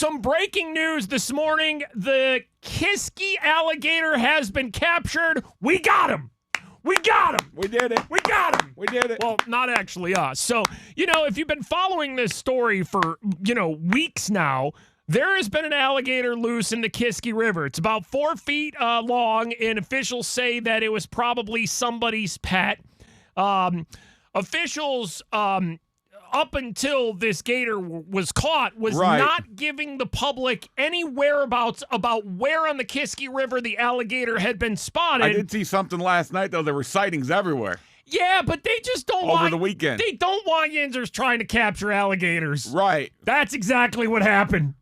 some breaking news this morning. The Kiski alligator has been captured. We got him. We got him. We did it. We got him. We did it. Well, not actually us. So, if you've been following this story for, weeks now, there has been an alligator loose in the Kiski River. It's about 4 feet long, and officials say that it was probably somebody's pet. Officials, up until this gator was caught, was not giving the public any whereabouts about where on the Kiski River the alligator had been spotted. I did see something last night, though. There were sightings everywhere. Yeah, but they just don't over the weekend. They don't want yinzers trying to capture alligators. Right. That's exactly what happened.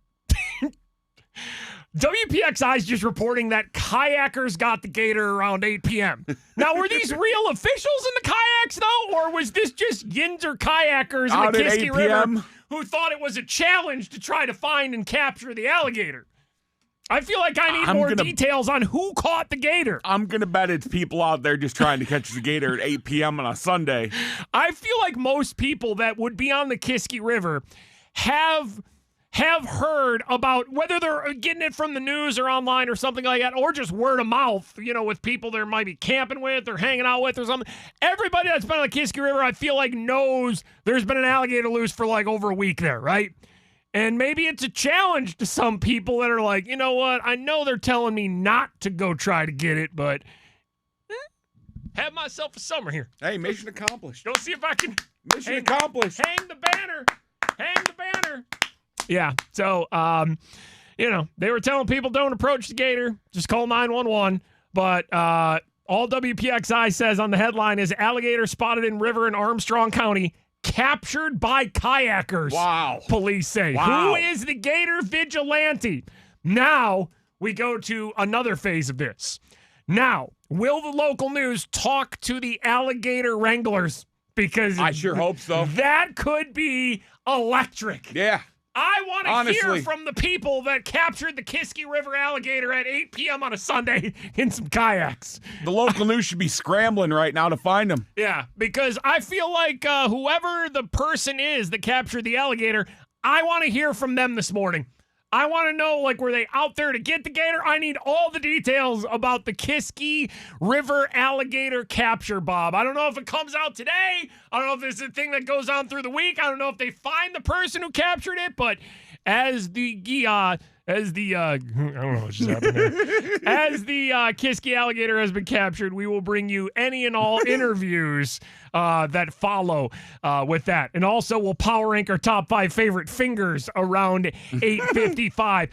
WPXI is just reporting that kayakers got the gator around 8 p.m. Now, were these real officials in the kayaks, though, or was this just yinzer kayakers in the Kiski River who thought it was a challenge to try to find and capture the alligator? I feel like I need more details on who caught the gator. I'm going to bet it's people out there just trying to catch the gator at 8 p.m. on a Sunday. I feel like most people that would be on the Kiski River have heard about, whether they're getting it from the news or online or something like that, or just word of mouth, with people they might be camping with or hanging out with or something. Everybody that's been on the Kiski River, I feel like, knows there's been an alligator loose for like over a week there, right? And maybe it's a challenge to some people that are like, you know what? I know they're telling me not to go try to get it, but have myself a summer here. Hey, mission accomplished. Go see if I can. Mission accomplished. Hang the banner. Hang the banner. Yeah. So, they were telling people don't approach the gator. Just call 911. But all WPXI says on the headline is alligator spotted in river in Armstrong County. Captured by kayakers. Wow. Police say. Wow. Who is the gator vigilante? Now we go to another phase of this. Now, will the local news talk to the alligator wranglers? Because I sure hope so. That could be electric. Yeah. I want to hear from the people that captured the Kiski River alligator at 8 p.m. on a Sunday in some kayaks. The local news should be scrambling right now to find them. Yeah, because I feel like whoever the person is that captured the alligator, I want to hear from them this morning. I want to know, were they out there to get the gator? I need all the details about the Kiski River alligator capture, Bob. I don't know if it comes out today. I don't know if it's a thing that goes on through the week. I don't know if they find the person who captured it, but as the I don't know what's just happened there. As the Kiski alligator has been captured, we will bring you any and all interviews that follow with that. And also we'll power rank our top 5 favorite fingers around 8:55.